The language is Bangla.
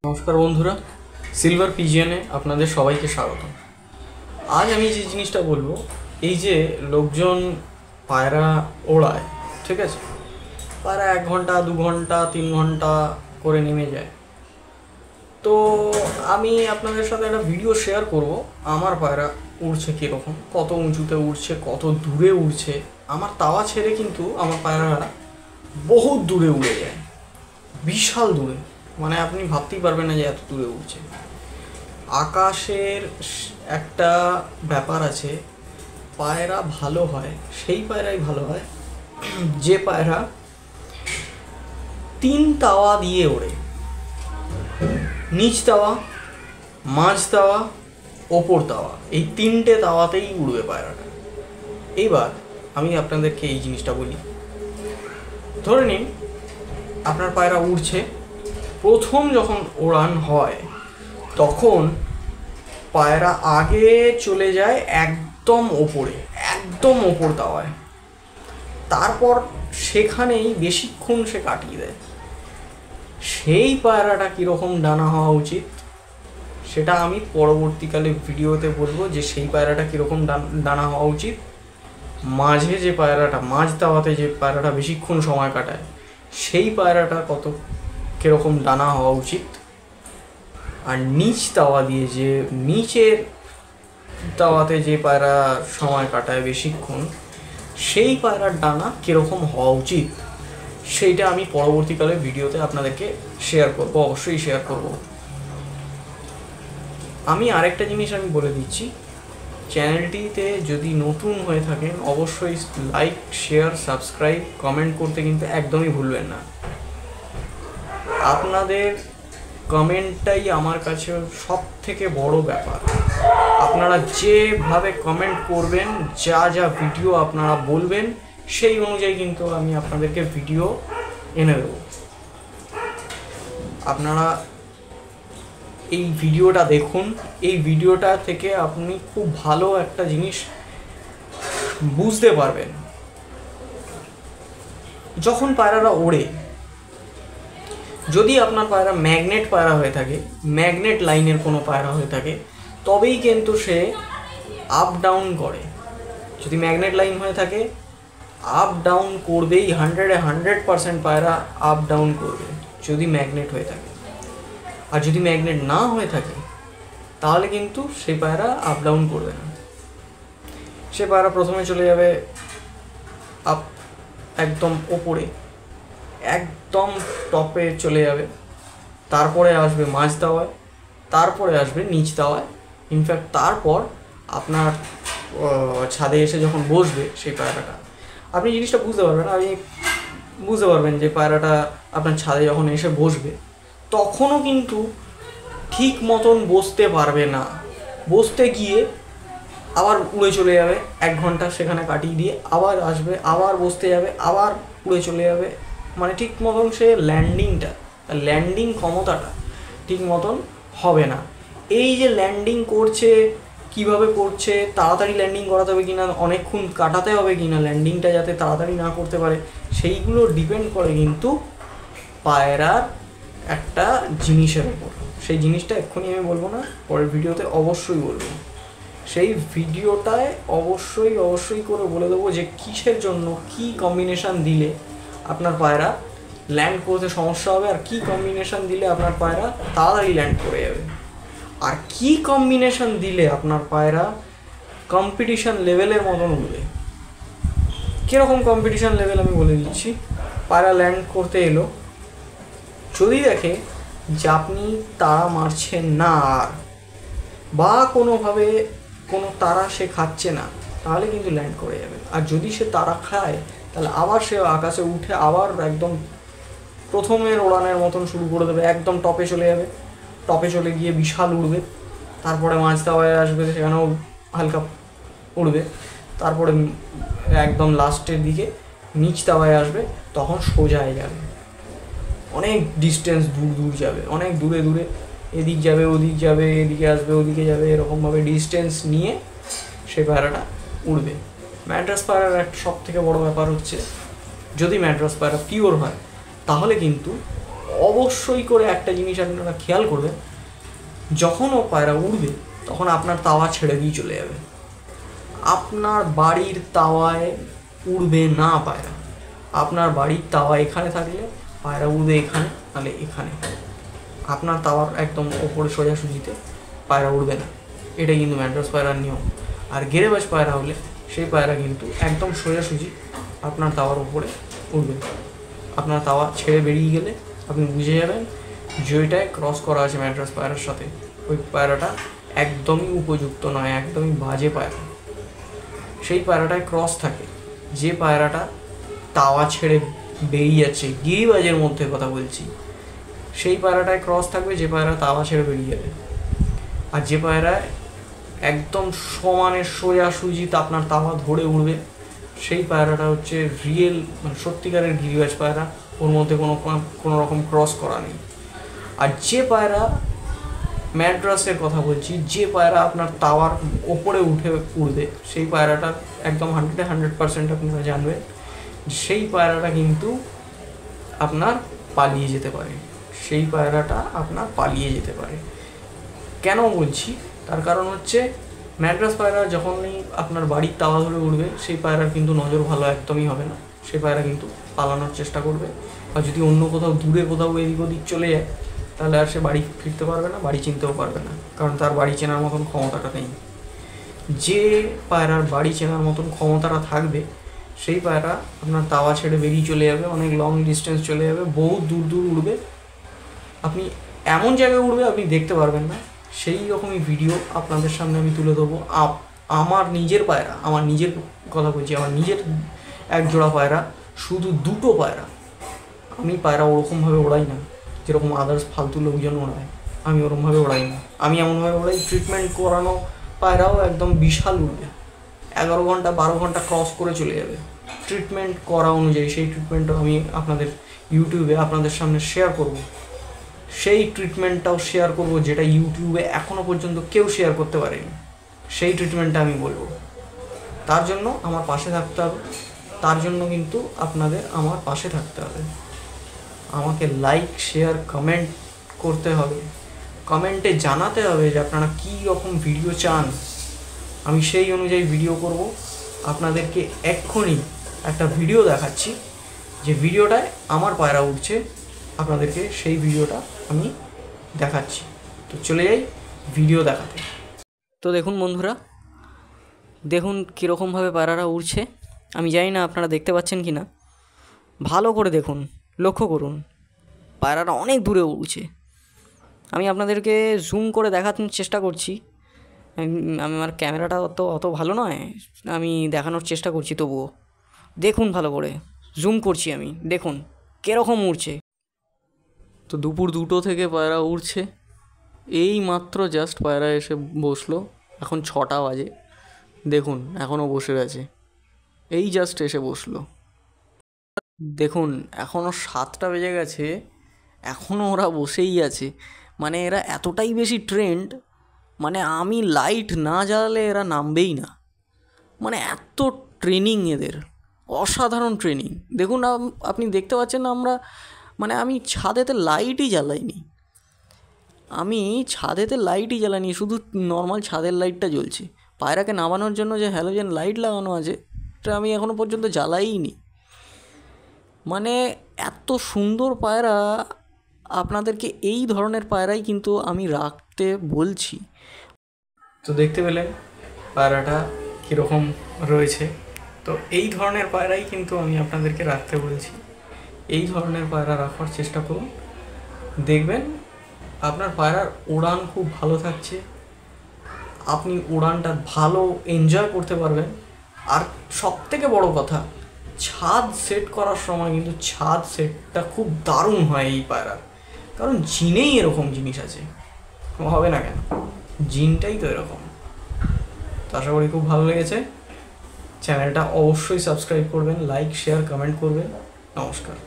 নমস্কার বন্ধুরা, সিলভার পিজিয়নে আপনাদের সবাইকে স্বাগত। আজ আমি যে জিনিসটা বলবো, এই যে লোকজন পায়রা ওড়ায়, ঠিক আছে, পায়রা 1 ঘন্টা 2 ঘন্টা 3 ঘন্টা করে নেমে যায়। তো আমি আপনাদের সাথে একটা ভিডিও শেয়ার করব আমার পায়রা উড়ছে কীরকম, কত উঁচুতে উড়ছে, কত দূরে উড়ছে। আমার তাওয়া ছেড়ে কিন্তু আমার পায়রারা বহুত দূরে উড়ে যায়, বিশাল দূরে, মানে আপনি ভাবতেই পারবেন না যে এত দূরে উড়ছে। আকাশের একটা ব্যাপার আছে, পায়রা ভালো হয় সেই পায়রাই ভালো হয় যে পায়রা 3 তাওয়া দিয়ে ওড়ে, নিচ তাওয়া, মাঝ তাওয়া, ওপর তাওয়া, এই 3টে তাওয়াতেই উড়বে পায়রাটা। এইবার আমি আপনাদেরকে এই জিনিসটা বলি। ধরে নিন আপনার পায়রা উড়ছে, প্রথম যখন ওড়ান হয় তখন পায়রা আগে চলে যায় একদম ওপরে, একদম ওপর তাওয়ায়, তারপর সেখানেই বেশিক্ষণ সে কাটিয়ে দেয়। সেই পায়রাটা কীরকম ডানা হওয়া উচিত সেটা আমি পরবর্তীকালে ভিডিওতে বলবো, যে সেই পায়রাটা কীরকম ডানা হওয়া উচিত। মাঝে যে পায়রাটা, মাঝ তাওয়াতে যে পায়রাটা বেশিক্ষণ সময় কাটায়, সেই পায়রাটা কীরকম ডানা হওয়া উচিত। আর নিচ তাওয়া দিয়ে, যে নিচের তাওয়াতে যে পায়রা সময় কাটায় বেশিক্ষণ, সেই পায়রার ডানা কীরকম হওয়া উচিত সেইটা আমি পরবর্তীকালে ভিডিওতে আপনাদেরকে শেয়ার করব, অবশ্যই শেয়ার করব। আমি আরেকটা জিনিস আমি বলে দিচ্ছি, চ্যানেলটিতে যদি নতুন হয়ে থাকেন অবশ্যই লাইক, শেয়ার, সাবস্ক্রাইব, কমেন্ট করতে কিন্তু একদমই ভুলবেন না। আপনাদের কমেন্টটাই আমার কাছে সব থেকে বড় ব্যাপার। আপনারা যেভাবে কমেন্ট করবেন, যা যা ভিডিও আপনারা বলবেন, সেই অনুযায়ী কিন্তু আমি আপনাদেরকে ভিডিও এনে দেব। আপনারা এই ভিডিওটা দেখুন, এই ভিডিওটা থেকে আপনি খুব ভালো একটা জিনিস বুঝতে পারবেন। যখন পায়রারা ওড়ে, যদি আপনার পায়রা ম্যাগনেট পায়রা হয়ে থাকে, ম্যাগনেট লাইনের কোনো পায়রা হয়ে থাকে, তবেই কিন্তু সে আপ ডাউন করে। যদি ম্যাগনেট লাইন হয়ে থাকে, আপ ডাউন করবেই, 100% পায়রা আপ ডাউন করবে যদি ম্যাগনেট হয়ে থাকে। আর যদি ম্যাগনেট না হয়ে থাকে তাহলে কিন্তু সেই পায়রা আপ ডাউন করবে না। সে পায়রা প্রথমে চলে যাবে আপ, একদম ওপরে, একদম টপে চলে যাবে, তারপরে আসবে মাঝ তাওয়ায়, তারপরে আসবে নিচ তাওয়ায়। ইনফ্যাক্ট তারপর আপনার ছাদে এসে যখন বসবে সেই পায়রাটা, আপনি জিনিসটা বুঝতে পারবেন। আপনি বুঝতে পারবেন যে পায়রাটা আপনার ছাদে যখন এসে বসবে, তখনও কিন্তু ঠিক মতন বসতে পারবে না। বসতে গিয়ে আবার উড়ে চলে যাবে, 1 ঘন্টা সেখানে কাটিয়ে দিয়ে আবার আসবে, আবার বসতে যাবে, আবার উড়ে চলে যাবে। মানে ঠিক মতন সে ল্যান্ডিং ক্ষমতাটা ঠিক মতন হবে না। এই যে ল্যান্ডিং করছে, কিভাবে করছে, তাড়াতাড়ি ল্যান্ডিং করাতে হবে কিনা, অনেকক্ষণ কাটাতে হবে কিনা ল্যান্ডিংটা যাতে তাড়াতাড়ি না করতে পারে, সেইগুলো ডিপেন্ড করে কিন্তু পায়রার একটা জিনিসের উপর। সেই জিনিসটা এক্ষুনি আমি বলবো না, পরের ভিডিওতে অবশ্যই বলবো। সেই ভিডিওটায় অবশ্যই করে বলে দেবো যে কিসের জন্য, কি কম্বিনেশান দিলে আপনার পায়রা ল্যান্ড করতে সমস্যা হবে, আর কি কম্বিনেশান দিলে আপনার পায়রা তাড়াতাড়ি ল্যান্ড করে যাবে, আর কি কম্বিনেশান দিলে আপনার পায়রা কম্পিটিশান লেভেলের মতন উঠবে। কীরকম কম্পিটিশান লেভেল আমি বলে দিচ্ছি। পায়রা ল্যান্ড করতে এলো, যদি দেখে যে আপনি তাড়া মারছেন না আর, বা কোনোভাবে কোনো তাড়া সে খাচ্ছে না, তাহলে কিন্তু ল্যান্ড করে যাবে। আর যদি সে তাড়া খায় তাহলে আবার সে আকাশে উঠে আবার একদম প্রথমের ওড়ানের মতন শুরু করে দেবে, একদম টপে চলে যাবে, টপে চলে গিয়ে বিশাল উড়বে, তারপরে মাঝ তাওয়ায় আসবে, সেখানেও হালকা উড়বে, তারপরে একদম লাস্টের দিকে নিচ তাওয়ায় আসবে, তখন সোজায় যাবে, অনেক ডিস্টেন্স দূর যাবে, অনেক দূরে এদিক যাবে, ওদিক যাবে, এদিকে আসবে, ওদিকে যাবে, এরকমভাবে ডিস্টেন্স নিয়ে সে পায়রাটা উড়বে। ম্যাড্রাস পায়রার একটা সব থেকে বড়ো ব্যাপার হচ্ছে, যদি ম্যাড্রাস পায়রা পিওর হয় তাহলে কিন্তু অবশ্যই করে একটা জিনিস আপনারা খেয়াল করবেন, যখন ও পায়রা উঠবে তখন আপনার তাওয়া ছেড়ে দিয়ে চলে যাবে। আপনার বাড়ির তাওয়ায় উড়বে না পায়রা। আপনার বাড়ির তাওয়া এখানে থাকলে পায়রা উড়বে এখানে, নাহলে এখানে। আপনার তাওয়ার একদম ওপরে সোজাসুজিতে পায়রা উড়বে না। এটাই কিন্তু ম্যাড্রাস পায়রার নিয়ম। আর গেরেবাজ পায়রা হলে সেই পায়রা কিন্তু একদম সোজাসুজি আপনার তাওয়ার উপরে উঠবে। আপনার তাওয়া ছেড়ে বেরিয়ে গেলে আপনি বুঝে যাবেন যে ওইটায় ক্রস করা আছে ম্যাড্রাস পায়রার সাথে, ওই পায়রাটা একদমই উপযুক্ত নয়, একদমই বাজে পায়রা। সেই পায়রাটায় ক্রস থাকে, যে পায়রাটা তাওয়া ছেড়ে বেরিয়ে যাচ্ছে, গিরিবাজের মধ্যে কথা বলছি, সেই পায়রাটায় ক্রস থাকবে যে পায়রা তাওয়া ছেড়ে বেরিয়ে যাবে। আর যে পায়রায় একদম সমানে সোজাসুজি আপনার তাওয়া ধরে উড়বে, সেই পায়রাটা হচ্ছে রিয়েল মানে সত্যিকারের গিরিবাজ পায়রা, ওর মধ্যে কোনো রকম ক্রস করা নেই। আর যে পায়রা ম্যাড্রাসের কথা বলছি, যে পায়রা আপনার তাওয়ার ওপরে উড়বে, সেই পায়রাটা একদম 100% আপনারা জানবেন সেই পায়রাটা কিন্তু আপনার পালিয়ে যেতে পারে। সেই পায়রাটা আপনার পালিয়ে যেতে পারে। কেন বলছি? তার কারণ হচ্ছে ম্যাড্রাস পায়রা যখনই আপনার বাড়ির তাওয়া ধরে উঠবে, সেই পায়রার কিন্তু নজর ভালো একদমই হবে না। সেই পায়রা কিন্তু পালানোর চেষ্টা করবে, আর যদি অন্য কোথাও দূরে কোথাও এদিক ওদিক চলে যায় তাহলে আর সে বাড়ি ফিরতে পারবে না, বাড়ি চিনতেও পারবে না, কারণ তার বাড়ি চেনার মতন ক্ষমতাটা নেই। যে পায়রার বাড়ি চেনার মতন ক্ষমতাটা থাকবে সেই পায়রা আপনার তাওয়া ছেড়ে বেরিয়ে চলে যাবে, অনেক লং ডিস্টেন্স চলে যাবে, বহু দূর দূর উড়বে। আপনি এমন জায়গায় উড়বে আপনি দেখতে পারবেন না। সেই রকমই ভিডিও আপনাদের সামনে আমি তুলে ধরবো। আমার নিজের পায়রা, আমার নিজের কথা বলছি, আমার নিজের এক জোড়া পায়রা, শুধু দুটো পায়রা। আমি পায়রা ওরকমভাবে ওড়াই না যেরকম আদার্স ফালতু লোকজন ওড়ায়, আমি ওরকমভাবে ওড়াই না। আমি এমনভাবে ওড়াই, ট্রিটমেন্ট করানো পায়রাও একদম বিশাল উড়বে, 11 ঘন্টা 12 ঘন্টা ক্রস করে চলে যাবে ট্রিটমেন্ট করা অনুযায়ী। সেই ট্রিটমেন্টও আমি আপনাদের ইউটিউবে আপনাদের সামনে শেয়ার করব। সেই ট্রিটমেন্টটাও শেয়ার করব যেটা ইউটিউবে এখনও পর্যন্ত কেউ শেয়ার করতে পারেনি। সেই ট্রিটমেন্টটা আমি বলবো। তার জন্য আমার পাশে থাকতে হবে, তার জন্য কিন্তু আপনাদের আমার পাশে থাকতে হবে। আমাকে লাইক শেয়ার কমেন্ট করতে হবে, কমেন্টে জানাতে হবে যে আপনারা কী রকম ভিডিও চান, আমি সেই অনুযায়ী ভিডিও করব। আপনাদেরকে এক্ষুনি একটা ভিডিও দেখাচ্ছি, যে ভিডিওটায় আমার পায়রা উঠছে, আপনাদেরকে সেই ভিডিওটা আমি দেখাচ্ছি। তো চলে যাই ভিডিও দেখাতে। তো দেখুন বন্ধুরা, দেখুন কীরকমভাবে পায়রাটা উড়ছে। আমি জানি না আপনারা দেখতে পাচ্ছেন কি না, ভালো করে দেখুন, লক্ষ্য করুন, পায়রাটা অনেক দূরে উড়ছে। আমি আপনাদেরকে জুম করে দেখানোর চেষ্টা করছি। আমার ক্যামেরাটা অত ভালো নয়, আমি দেখানোর চেষ্টা করছি, তবুও দেখুন ভালো করে, জুম করছি আমি, দেখুন কীরকম উড়ছে। তো দুপুর 2টো থেকে পায়রা উড়ছে, এই মাত্র জাস্ট পায়রা এসে বসলো, এখন 6টা বাজে, দেখুন এখনও বসে আছে, এই জাস্ট এসে বসলো। দেখুন এখনও 7টা বেজে গেছে, এখনও ওরা বসেই আছে। মানে এরা এতটাই বেশি ট্রেন্ড, মানে আমি লাইট না জ্বালালে এরা নামবেই না। মানে এত ট্রেনিং এদের, অসাধারণ ট্রেনিং। দেখুন আপনি দেখতে পাচ্ছেন না, আমি ছাদেতে লাইটই জ্বালাইনি, শুধু নর্মাল ছাদের লাইটটা জ্বলছে। পায়রাকে নামানোর জন্য যে হ্যালোজেন লাইট লাগানো আছে এটা আমি এখনও পর্যন্ত জ্বালাইনি। মানে এত সুন্দর পায়রা, আপনাদেরকে এই ধরনের পায়রাই কিন্তু আমি রাখতে বলছি। তো দেখতে পেলেন পায়রাটা কীরকম রয়েছে। তো এই ধরনের পায়রাই কিন্তু আমি আপনাদেরকে রাখতে বলছি। এই ধরনের পায়রা রাখার চেষ্টা করুন, দেখবেন আপনার পায়রার উড়ান খুব ভালো থাকছে, আপনি উড়ানটা ভালো এনজয় করতে পারবেন। আর সবথেকে বড় কথা, ছাদ সেট করার সময় কিন্তু ছাদ সেটটা খুব দারুণ হয় এই পায়রার, কারণ জিনেই এরকম জিনিস আছে, হবে না কেন, জিনটাই তো এরকম। তো আশা করি খুব ভালো লেগেছে। চ্যানেলটা অবশ্যই সাবস্ক্রাইব করবেন, লাইক শেয়ার কমেন্ট করবেন। নমস্কার।